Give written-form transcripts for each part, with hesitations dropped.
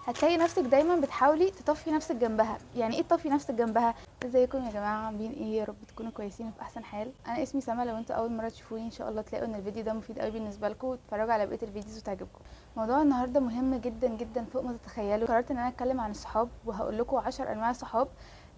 هتلاقي نفسك دايما بتحاولي تطفي نفسك جنبها. يعني ايه تطفي نفسك جنبها؟ ازيكم يا جماعه، عاملين ايه؟ يا رب تكونوا كويسين وفي احسن حال. انا اسمي سما. لو انتوا اول مره تشوفوني ان شاء الله تلاقوا ان الفيديو ده مفيد قوي بالنسبه لكم، وتتفرجوا على بقيه الفيديوز وتعجبكم. موضوع النهارده مهم جدا جدا فوق ما تتخيلوا. قررت ان انا اتكلم عن الصحاب، وهقول لكم 10 انواع صحاب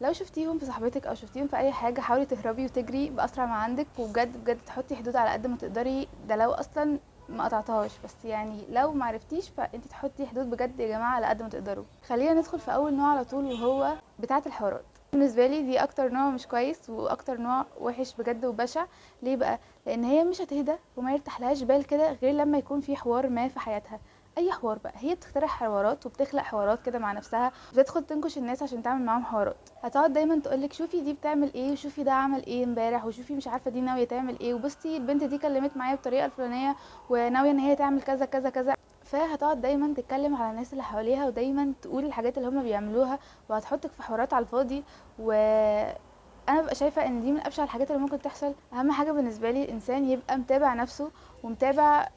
لو شفتيهم في صاحبتك او شفتيهم في اي حاجه حاولي تهربي وتجري باسرع ما عندك، وبجد بجد تحطي حدود على قد ما تقدري. ده لو اصلا ما قطعتهاش، بس يعني لو ما عرفتيش فانت تحطي حدود بجد يا جماعه على قد ما تقدروا. خلينا ندخل في اول نوع على طول، وهو بتاعه الحوارات. بالنسبه لي دي اكتر نوع مش كويس واكتر نوع وحش بجد وبشع. ليه بقى؟ لان هي مش هتهدى وما يرتاحلهاش بال كده غير لما يكون في حوار ما في حياتها. اي حوار بقى، هي بتخترع حوارات وبتخلق حوارات كده مع نفسها، بتدخل تنكش الناس عشان تعمل معاهم حوارات. هتقعد دايما تقولك شوفي دي بتعمل ايه، وشوفي ده عمل ايه امبارح، وشوفي مش عارفه دي ناويه تعمل ايه، وبصي البنت دي كلمت معايا بالطريقه الفلانيه وناويه ان هي تعمل كذا كذا كذا. فهتقعد دايما تتكلم على الناس اللي حواليها، ودايما تقول الحاجات اللي هم بيعملوها، وهتحطك في حوارات على الفاضي. و انا ببقى شايفه ان دي من ابشع الحاجات اللي ممكن تحصل. اهم حاجه بالنسبه لي الانسان يبقى متابع نفسه، ومتابع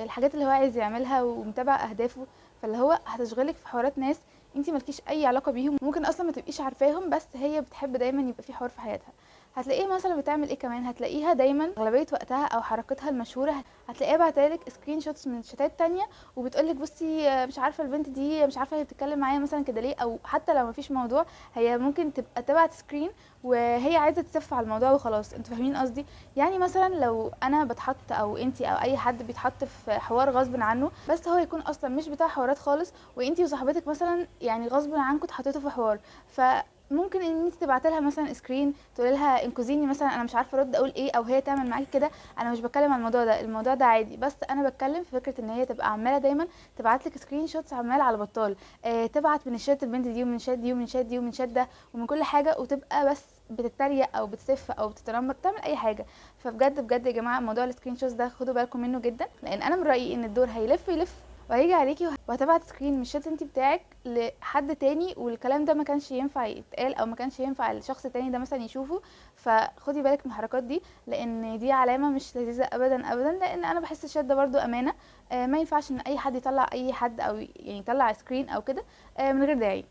الحاجات اللي هو عايز يعملها، ومتابع اهدافه. فاللي هو هتشغلك في حوارات ناس انتي مالكيش اي علاقه بيهم، ممكن اصلا ما تبقيش عارفاهم، بس هي بتحب دايما يبقى في حوار في حياتها. هتلاقيها مثلا بتعمل ايه كمان؟ هتلاقيها دايما اغلبيه وقتها او حركتها المشهوره هتلاقيها بعتلك سكرين شوتس من شتات تانية، وبتقولك بصي مش عارفه البنت دي مش عارفه هي بتتكلم معايا مثلا كده ليه. او حتى لو مفيش موضوع، هي ممكن تبقى تبعت سكرين وهي عايزه تسف على الموضوع وخلاص. انتوا فاهمين قصدي؟ يعني مثلا لو انا بتحط او انتي او اي حد بيتحط في حوار غصب عنه، بس هو يكون اصلا مش بتاع حوارات خالص، وانتي وصاحبتك مثلا يعني غصب عنكم اتحطيتوا في حوار، ممكن ان انت تبعتي لها مثلا سكرين تقولي لها انقذيني مثلا، انا مش عارفه ارد اقول ايه، او هي تعمل معاكي كده. انا مش بتكلم عن الموضوع ده، الموضوع ده عادي، بس انا بتكلم في فكره ان هي تبقى عماله دايما تبعت لك سكرين شوتس عمال على بطال. تبعت من الشات البنت دي، ومن شات دي، ومن شات دي، ومن شات ده، ومن كل حاجه، وتبقى بس بتتريق او بتسف او بتتنمر، بتعمل اي حاجه. فبجد بجد يا جماعه موضوع السكرين شوتس ده خدوا بالكم منه جدا، لان انا من رايي ان الدور هيلف يلف وهيجي عليكي، وهتبعت سكرين من الشات انت بتاعك لحد تاني، والكلام ده ما كانش ينفع يتقال، او ما كانش ينفع الشخص التاني ده مثلا يشوفه. فخدي بالك من الحركات دي، لان دي علامه مش لذيذه ابدا ابدا. لان انا بحس الشات ده برضو امانه، ما ينفعش ان اي حد يطلع اي حد، او يعني يطلع سكرين او كده من غير داعي.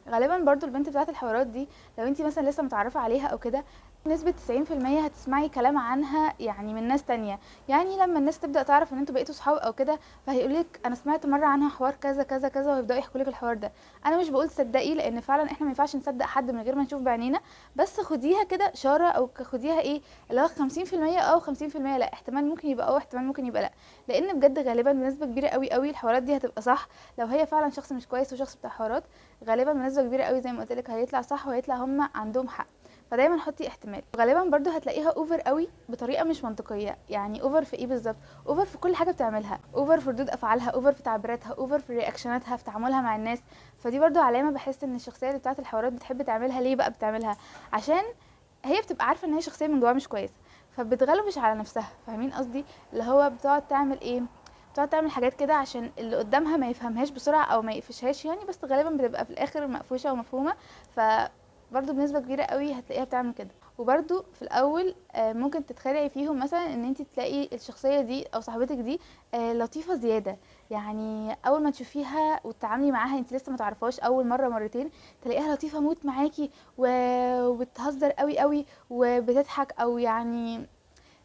غالبا برضو البنت بتاعت الحوارات دي لو انتي مثلا لسه متعرفه عليها او كده، نسبة 90% هتسمعي كلام عنها يعني من ناس تانية. يعني لما الناس تبدأ تعرف ان انتوا بقيتوا صحاب او كده، فهيقولك انا سمعت مرة عنها حوار كذا كذا كذا، ويبدأوا يحكوا لك الحوار ده. انا مش بقول تصدقي، لان فعلا احنا ما ينفعش نصدق حد من غير ما نشوف بعينينا، بس خديها كده اشارة، او خديها ايه اللي هو 50% او 50% لا، احتمال ممكن يبقى احتمال ممكن يبقى لا. لان بجد غالبا بنسبة كبيرة قوي قوي الحوارات دي هتبقى صح. لو هي فعلا شخص مش كويس وشخص بتاع حوارات، غالبا بنسبه كبيره قوي زي ما قلت لك هيطلع صح، وهيطلع هم عندهم حق. فدايما حطي احتمال. غالبا برضو هتلاقيها اوفر قوي بطريقه مش منطقيه. يعني اوفر في ايه بالظبط؟ اوفر في كل حاجه بتعملها، اوفر في ردود افعالها، اوفر في تعبيراتها، اوفر في رياكشناتها، في تعاملها مع الناس. فدي برضو علامه بحس ان الشخصيه اللي بتاعت الحوارات بتحب تعملها. ليه بقى بتعملها؟ عشان هي بتبقى عارفه ان هي شخصيه من جواها مش كويسه، فبتغلبش على نفسها. فاهمين قصدي؟ اللي هو بتقعد تعمل ايه؟ بتقعد تعمل حاجات كده عشان اللي قدامها ما يفهمهاش بسرعه او ما يقفشهاش يعني، بس غالبا بتبقى في الاخر مقفوشه ومفهومه. ف برضو بنسبه كبيره قوي هتلاقيها بتعمل كده. وبرضو في الاول ممكن تتخدعي فيهم، مثلا ان انت تلاقي الشخصيه دي او صاحبتك دي لطيفه زياده. يعني اول ما تشوفيها وتتعاملي معاها، انت لسه ما تعرفهاش اول مره مرتين، تلاقيها لطيفه موت معاكي وبتهزر قوي قوي وبتضحك، او يعني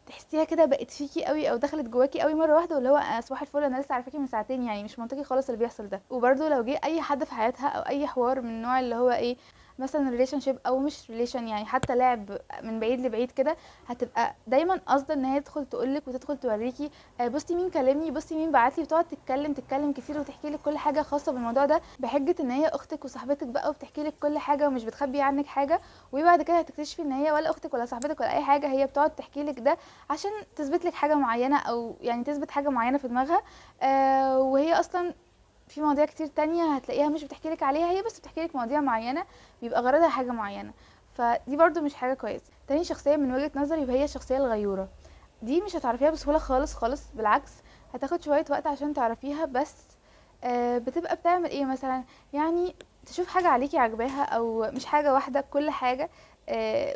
تحسيها كده بقت فيكي قوي، او دخلت جواكي قوي مره واحده، واللي هو صباح الفل انا لسه عارفاكي من ساعتين. يعني مش منطقي خالص اللي بيحصل ده. وبرده لو جه اي حد في حياتها او اي حوار من النوع اللي هو ايه، مثلا ريليشن شيب او مش ريليشن، يعني حتى لعب من بعيد لبعيد كده، هتبقى دايما قاصده ان هي تدخل تقولك وتدخل توريكي بصي مين كلمني، بصي مين بعتلي، وتقعد تتكلم كتير وتحكي لك كل حاجه خاصه بالموضوع ده، بحجه ان هي اختك وصاحبتك بقى، وبتحكي لك كل حاجه ومش بتخبي عنك حاجه. وبعد كده هتكتشفي ان هي ولا اختك ولا صاحبتك ولا اي حاجه، هي بتقعد تحكي لك ده عشان تثبت لك حاجه معينه، او يعني تثبت حاجه معينه في دماغها. وهي اصلا في مواضيع كتير تانية هتلاقيها مش بتحكي لك عليها، هي بس بتحكي لك مواضيع معينه بيبقى غرضها حاجه معينه. فدي برضو مش حاجه كويسه. تاني شخصيه من وجهه نظري وهي الشخصيه الغيوره. دي مش هتعرفيها بسهوله خالص خالص، بالعكس هتاخد شويه وقت عشان تعرفيها. بس بتبقى بتعمل ايه مثلا؟ يعني تشوف حاجة عليكي عاجباها او مش حاجة واحدة، كل حاجة،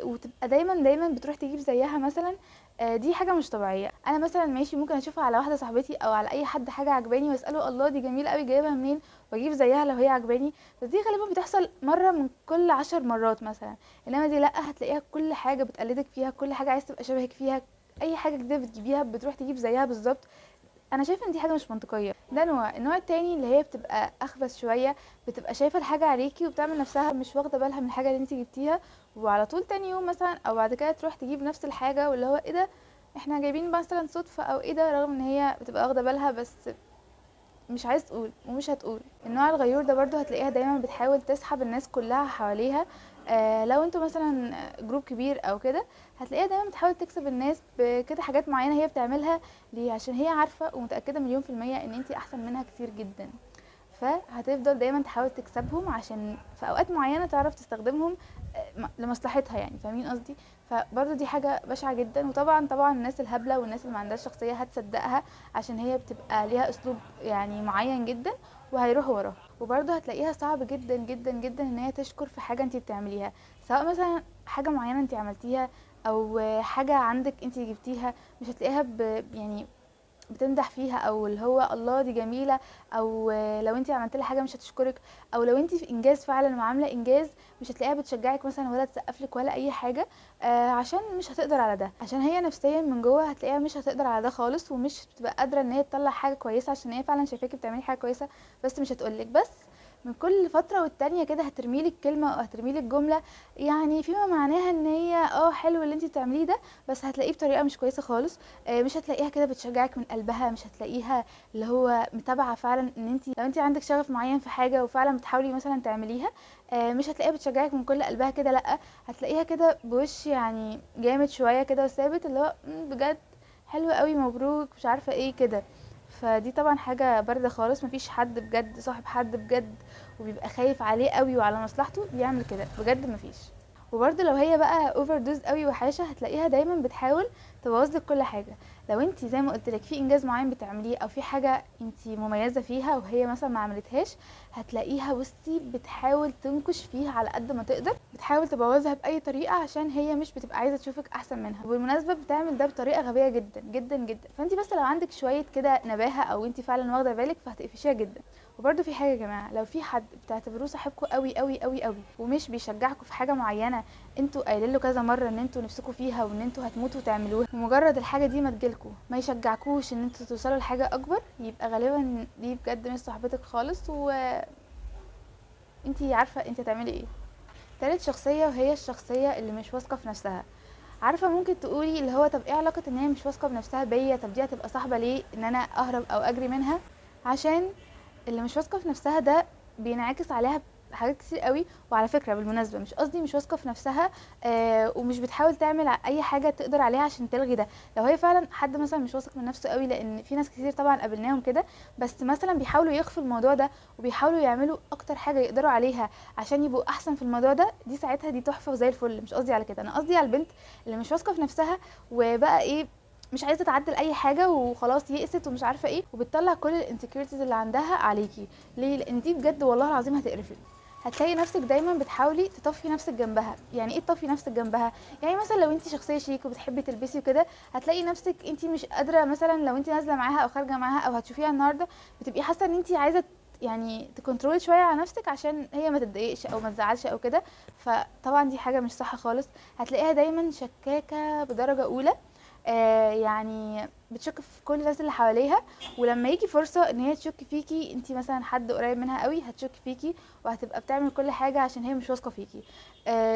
وتبقى دايما بتروح تجيب زيها مثلا. دي حاجة مش طبيعية. انا مثلا ماشي ممكن اشوفها على واحدة صاحبتي او على اي حد حاجة عجباني واسأله الله دي جميلة قوي جايبها منين، واجيب زيها لو هي عجباني. بس دي غالبا بتحصل مرة من كل 10 مرات مثلا. انما دي لا، هتلاقيها كل حاجة بتقلدك فيها، كل حاجة عايز تبقى شبهك فيها، اي حاجة جديدة بتجيبيها بتروح تجيب زيها بالظبط. انا شايفه ان دي حاجه مش منطقيه. ده نوع. النوع التاني اللي هي بتبقى اخبث شويه، بتبقى شايفه الحاجه عليكي وبتعمل نفسها مش واخده بالها من الحاجه اللي انت جبتيها، وعلى طول تاني يوم مثلا او بعد كده تروح تجيب نفس الحاجه، واللي هو ايه ده، احنا جايبين مثلا صدفه او ايه ده، رغم ان هي بتبقى واخده بالها بس مش عايز تقول ومش هتقول. النوع الغيور ده برضو هتلاقيها دايما بتحاول تسحب الناس كلها حواليها. لو انتوا مثلا جروب كبير او كده، هتلاقيها دايما بتحاول تكسب الناس بكده حاجات معينة هي بتعملها. ليه؟ عشان هي عارفة ومتأكدة مليون في المية ان انتي احسن منها كتير جدا. فهتفضل دايما تحاول تكسبهم عشان في اوقات معينه تعرف تستخدمهم لمصلحتها، يعني فاهمين قصدي؟ فبرضه دي حاجه بشعه جدا. وطبعا الناس الهبله والناس اللي ما عندهاش شخصيه هتصدقها، عشان هي بتبقى ليها اسلوب يعني معين جدا، وهيروحوا وراها. وبرضه هتلاقيها صعب جدا جدا جدا ان هي تشكر في حاجه انت بتعمليها، سواء مثلا حاجه معينه انت عملتيها او حاجه عندك انت جبتيها. مش هتلاقيها يعني بتمدح فيها، او اللي هو الله دي جميله، او لو انت عملت لها حاجه مش هتشكرك، او لو انت في انجاز فعلا وعامله انجاز مش هتلاقيها بتشجعك مثلا ولا تسقفلك ولا اي حاجه. عشان مش هتقدر على ده، عشان هي نفسيا من جوه هتلاقيها مش هتقدر على ده خالص، ومش بتبقى قادره ان هي تطلع حاجه كويسه، عشان هي فعلا شايفاكي بتعملي حاجه كويسه بس مش هتقولك. بس من كل فتره والتانيه كده هترميلك كلمه او هترميلك جمله، يعني فيما معناها ان هي حلو اللي انت بتعمليه ده، بس هتلاقيه بطريقه مش كويسه خالص. مش هتلاقيها كده بتشجعك من قلبها، مش هتلاقيها اللي هو متابعه فعلا ان انت لو انت عندك شغف معين في حاجه وفعلا بتحاولي مثلا تعمليها. مش هتلاقيها بتشجعك من كل قلبها كده، لا، هتلاقيها كده بوش يعني جامد شويه كده وثابت، اللي هو بجد حلو قوي مبروك مش عارفه ايه كده. فدي طبعا حاجه بارده خالص. مفيش حد بجد صاحب حد بجد وبيبقى خايف عليه قوي وعلى مصلحته بيعمل كده، بجد مفيش. وبرده لو هي بقى اوفر دوز قوي وحاشه، هتلاقيها دايما بتحاول تبوظ لك كل حاجه. لو انت زي ما قلت لك في انجاز معين بتعمليه او في حاجه انت مميزه فيها وهي مثلا ما عملتهاش، هتلاقيها بصي بتحاول تنكش فيها على قد ما تقدر، بتحاول تبوظها باي طريقه عشان هي مش بتبقى عايزه تشوفك احسن منها. وبالمناسبه بتعمل ده بطريقه غبيه جدا جدا جدا. فانت بس لو عندك شويه كده نباهه او انت فعلا واخده بالك فهتقفشيها جدا. وبرده في حاجه يا جماعه، لو في حد بتعتبروه صاحبكم قوي قوي قوي قوي ومش بيشجعكم في حاجه معينه انتوا قايلين له كذا مره ان انتوا نفسكم فيها وان انتوا هتموتوا تعملوها، ومجرد الحاجه دي ما تجيلكوا ما يشجعكوش ان انتوا توصلوا لحاجه اكبر، يبقى غالبا دي بجد مش صاحبتك خالص، وانتي عارفه انت هتعملي ايه. تالت شخصيه وهي الشخصيه اللي مش واثقه في نفسها. عارفه ممكن تقولي اللي هو طب ايه علاقه ان هي مش واثقه بنفسها بيا؟ طب دي هتبقى صاحبه ليه ان انا اهرب او اجري منها؟ عشان اللي مش واثقه في نفسها ده بينعكس عليها حاجات كتير قوي. وعلى فكره بالمناسبه مش قصدي مش واثقه في نفسها ومش بتحاول تعمل اي حاجه تقدر عليها عشان تلغي ده. لو هي فعلا حد مثلا مش واثق من نفسه قوي، لان في ناس كتير طبعا قابلناهم كده، بس مثلا بيحاولوا يخفوا الموضوع ده وبيحاولوا يعملوا اكتر حاجه يقدروا عليها عشان يبقوا احسن في الموضوع ده، دي ساعتها دي تحفه وزي الفل. مش قصدي على كده، انا قصدي على البنت اللي مش واثقه في نفسها وبقى ايه، مش عايزه تعدل اي حاجه وخلاص يئست ومش عارفه ايه، وبتطلع كل الانسكيورتيز اللي عندها عليكي. ليه؟ لان دي بجد والله العظيم هتقرفك. هتلاقي نفسك دايما بتحاولي تطفي نفسك جنبها. يعني ايه تطفي نفسك جنبها؟ يعني مثلا لو انت شخصيه شيك وبتحبي تلبسي وكده، هتلاقي نفسك انت مش قادره مثلا لو انت نازله معاها او خارجه معاها او هتشوفيها النهارده، بتبقي حاسه ان انت عايزه يعني تكنترول شويه على نفسك عشان هي ما تتضايقش او ما تزعلش او كده. فطبعا دي حاجه مش صح خالص. هتلاقيها دايما شكاكه بدرجه اولى، يعني بتشك في كل الناس اللي حواليها، ولما يجي فرصه ان هي تشك فيكي انت مثلا حد قريب منها قوي، هتشك فيكي وهتبقى بتعمل كل حاجه عشان هي مش واثقه فيكي.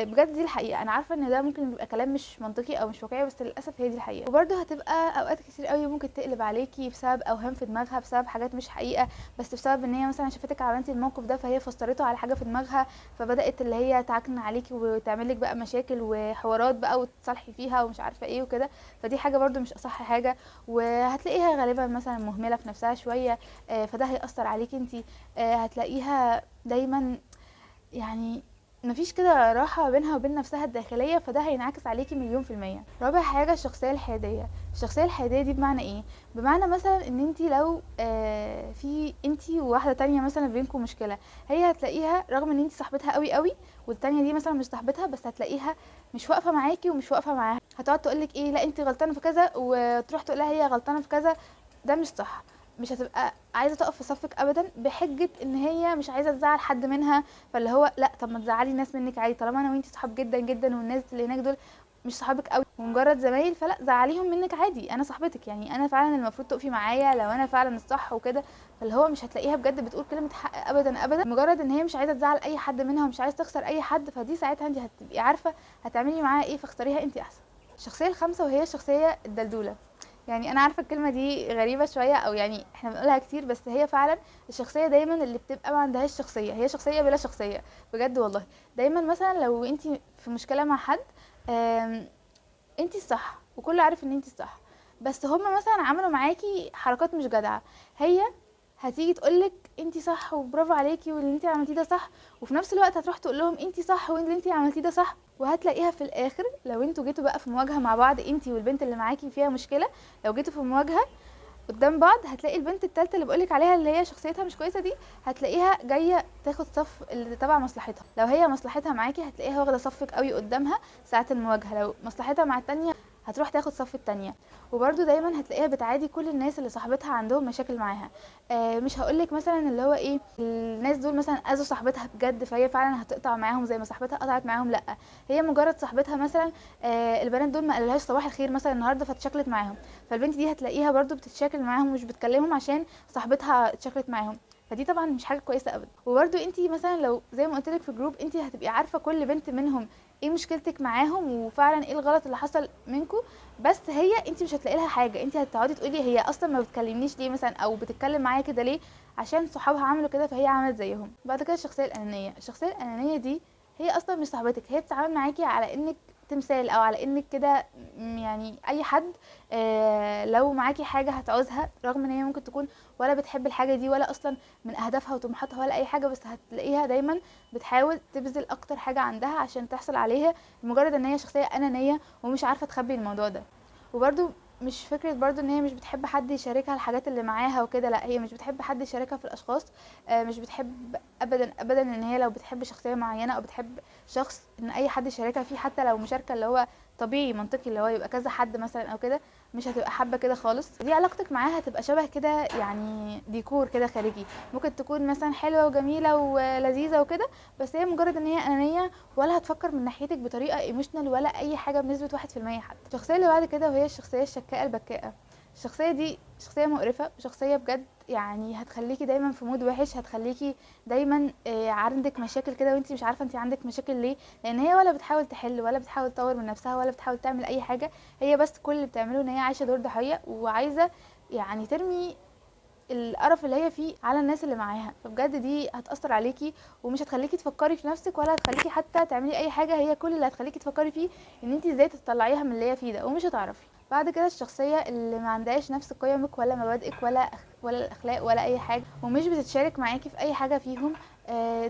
بجد دي الحقيقه. انا عارفه ان ده ممكن يبقى كلام مش منطقي او مش واقعي، بس للاسف هي دي الحقيقه. وبرده هتبقى اوقات كتير قوي ممكن تقلب عليكي بسبب اوهام في دماغها، بسبب حاجات مش حقيقه، بس بسبب ان هي مثلا شافتك عملتي الموقف ده فهي فسرته على حاجه في دماغها، فبدات اللي هي تعكن عليكي وتعمل لك بقى مشاكل وحوارات بقى وتصالحي فيها ومش عارفه ايه وكده. فدي حاجه برده مش اصح حاجه. وهتلاقيها غالبا مثلا مهمله في نفسها شويه، فده هيأثر عليكي انتي. هتلاقيها دايما يعني مفيش كده راحة بينها وبين نفسها الداخلية، فده هينعكس عليكي مليون في المية. رابع حاجة الشخصية الحيادية. الشخصية الحيادية دي بمعنى ايه؟ بمعنى مثلا ان انتي لو في انتي وواحدة تانية مثلا بينكم مشكلة، هي هتلاقيها رغم ان انتي صاحبتها قوي قوي والتانية دي مثلا مش صاحبتها، بس هتلاقيها مش واقفة معاكي ومش واقفة معاها، هتقعد تقولك ايه، لا انتي غلطانة في كذا، وتروح تقولها هي غلطانة في كذا. ده مش صح. مش هتبقى عايزه تقف في صفك ابدا بحجه ان هي مش عايزه تزعل حد منها. فاللي هو لا، طب ما تزعلي ناس منك عادي، طالما انا وانتي صحاب جدا جدا والناس اللي هناك دول مش صحابك قوي ومجرد زمايل، فلا زعليهم منك عادي، انا صاحبتك يعني، انا فعلا المفروض تقفي معايا لو انا فعلا الصح وكده. فاللي هو مش هتلاقيها بجد بتقول كلمه حق ابدا ابدا، مجرد ان هي مش عايزه تزعل اي حد منها ومش عايزه تخسر اي حد، فدي ساعتها انت هتبقي عارفه هتعملي معاها ايه، فاختاريها انت احسن. الشخصيه الخامسه وهي الشخصيه الدلدوله. يعني انا عارفه الكلمه دي غريبه شويه، او يعني احنا بنقولها كتير، بس هي فعلا الشخصيه دايما اللي بتبقى ما عندهاش شخصيه، هي شخصيه بلا شخصيه بجد والله. دايما مثلا لو انت في مشكله مع حد، انت الصح وكله عارف ان انت الصح، بس هما مثلا عملوا معاكي حركات مش جدعه، هي هتيجي تقولك انت صح وبرافو عليكي واللي انت عملتيه ده صح، وفي نفس الوقت هتروح تقول لهم انت صح واللي انت عملتيه ده صح. وهتلاقيها في الاخر لو انتوا جيتوا بقى في مواجهه مع بعض، انت والبنت اللي معاكي فيها مشكله، لو جيتوا في مواجهه قدام بعض، هتلاقي البنت التالتة اللي بقولك عليها اللي هي شخصيتها مش كويسة دي، هتلاقيها جاية تاخد صف اللي تبع مصلحتها. لو هي مصلحتها معاكي هتلاقيها واخدة صفك قوي قدامها ساعة المواجهة، لو مصلحتها مع التانية هتروح تاخد صف التانية. وبرده دايما هتلاقيها بتعادي كل الناس اللي صاحبتها عندهم مشاكل معاها. مش هقولك مثلا اللي هو ايه، الناس دول مثلا اذوا صاحبتها بجد فهي فعلا هتقطع معاهم زي ما صاحبتها قطعت معاهم، لا، هي مجرد صاحبتها مثلا البنات دول ما قالولهاش صباح الخير مثلا النهارده فاتشكلت معاهم، فالبنت دي هتلاقيها برضو بتتشاكل معاهم ومش بتكلمهم عشان صاحبتها اتشكلت معاهم، فدي طبعا مش حاجه كويسه ابدا. وبرضو انتي مثلا لو زي ما قلت لك في جروب، انتي هتبقي عارفه كل بنت منهم ايه مشكلتك معاهم وفعلا ايه الغلط اللي حصل منكم، بس هي انتي مش هتلاقي لها حاجه، انتي هتقعدي تقولي هي اصلا ما بتكلمنيش ليه مثلا، او بتتكلم معايا كده ليه، عشان صحابها عملوا كده فهي عملت زيهم. بعد كده الشخصيه الانانيه. الشخصيه الانانيه دي هي اصلا مش صاحبتك، هي بتتعامل معاكي على انك تمثال، او على انك كده يعني اي حد لو معاكي حاجه هتعوزها، رغم ان هي ممكن تكون ولا بتحب الحاجه دي ولا اصلا من اهدافها وطموحاتها ولا اي حاجه، بس هتلاقيها دايما بتحاول تبذل اكتر حاجه عندها عشان تحصل عليها، لمجرد ان هي شخصيه انانيه ومش عارفه تخبي الموضوع ده. وبرده مش فكرة برضو ان هي مش بتحب حد يشاركها الحاجات اللي معاها وكده، لا، هي مش بتحب حد يشاركها في الاشخاص. مش بتحب ابدا ابدا ان هي لو بتحب شخصية معينة او بتحب شخص ان اي حد يشاركها فيه، حتى لو مشاركة اللي هو طبيعي منطقي اللي هو يبقى كذا حد مثلا او كده، مش هتبقى حابة كده خالص. دي علاقتك معاها هتبقى شبه كده يعني ديكور كده خارجي، ممكن تكون مثلا حلوة وجميلة ولذيذة وكده، بس هي مجرد ان هي انانية، ولا هتفكر من ناحيتك بطريقة ايموشنال ولا اي حاجة بنسبة 1% حتى. الشخصية اللي بعد كده وهي الشخصية الشكاءة البكاءة. الشخصية دي شخصية مقرفة، وشخصية بجد يعني هتخليكي دايما في مود وحش، هتخليكي دايما عندك مشاكل كده وانتي مش عارفة انتي عندك مشاكل ليه، لان هي ولا بتحاول تحل ولا بتحاول تطور من نفسها ولا بتحاول تعمل اي حاجة، هي بس كل اللي بتعمله ان هي عايشة دور ضحية وعايزة يعني ترمي القرف اللي هي فيه على الناس اللي معاها. فبجد دي هتأثر عليكي ومش هتخليكي تفكري في نفسك ولا هتخليكي حتى تعملي اي حاجة، هي كل اللي هتخليكي تفكري فيه ان انتي ازاي تطلعيها من اللي هي فيه ده، ومش هتعرفي. بعد كده الشخصية اللي ما عندهاش نفس قيمك ولا مبادئك ولا الاخلاق ولا اي حاجة، ومش بتتشارك معاكي في اي حاجة فيهم،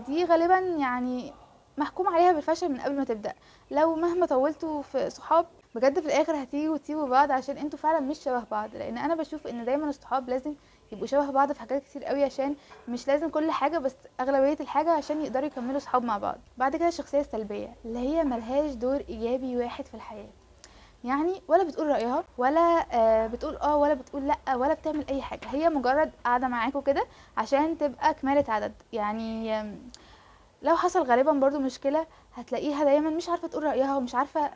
دي غالبا يعني محكوم عليها بالفشل من قبل ما تبدأ. لو مهما طولتوا في صحاب بجد في الاخر هتيجوا وتسيبوا بعض عشان انتوا فعلا مش شبه بعض، لان انا بشوف ان دايما الصحاب لازم يبقوا شبه بعض في حاجات كتير قوي، عشان مش لازم كل حاجه بس اغلبيه الحاجه عشان يقدروا يكملوا صحاب مع بعض. بعد كده الشخصيه السلبيه اللي هي ملهاش دور ايجابي واحد في الحياه، يعني ولا بتقول رايها ولا بتقول ولا بتقول لا ولا بتعمل اي حاجه، هي مجرد قاعده معاكوا كده عشان تبقى كمالة عدد يعني. لو حصل غالبا برضو مشكله هتلاقيها دايما مش عارفه تقول رايها ومش عارفه،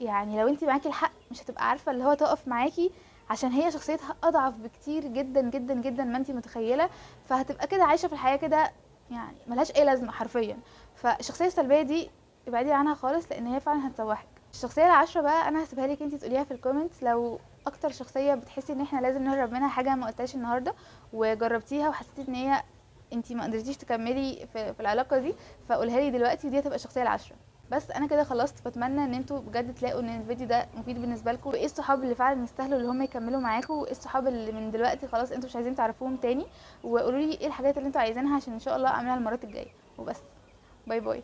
يعني لو انت معاكي الحق مش هتبقى عارفه اللي هو تقف معاكي، عشان هي شخصيتها اضعف بكتير جدا جدا جدا ما انت متخيله، فهتبقى كده عايشه في الحياه كده يعني ملهاش اي لازمه حرفيا. فالشخصيه السلبيه دي ابعدي عنها خالص لان هي فعلا هتسوحك. الشخصيه العاشره بقى انا هسيبها لك انت تقوليها في الكومنتس، لو اكتر شخصيه بتحسي ان احنا لازم نهرب منها حاجه ما قلتهاش النهارده وجربتيها وحسيتي ان هي انت ما قدرتيش تكملي في العلاقه دي، فقولها لي دلوقتي ودي هتبقى الشخصيه العاشره. بس انا كده خلصت، بتمنى ان انتوا بجد تلاقوا ان الفيديو ده مفيد بالنسبه لكم، وايه الصحاب اللي فعلا يستاهلوا اللي هم يكملوا معاكم، وايه الصحاب اللي من دلوقتي خلاص انتوا مش عايزين تعرفوهم تاني، وقولوا لي ايه الحاجات اللي انتوا عايزينها عشان ان شاء الله اعملها المرات الجايه. وبس، باي باي.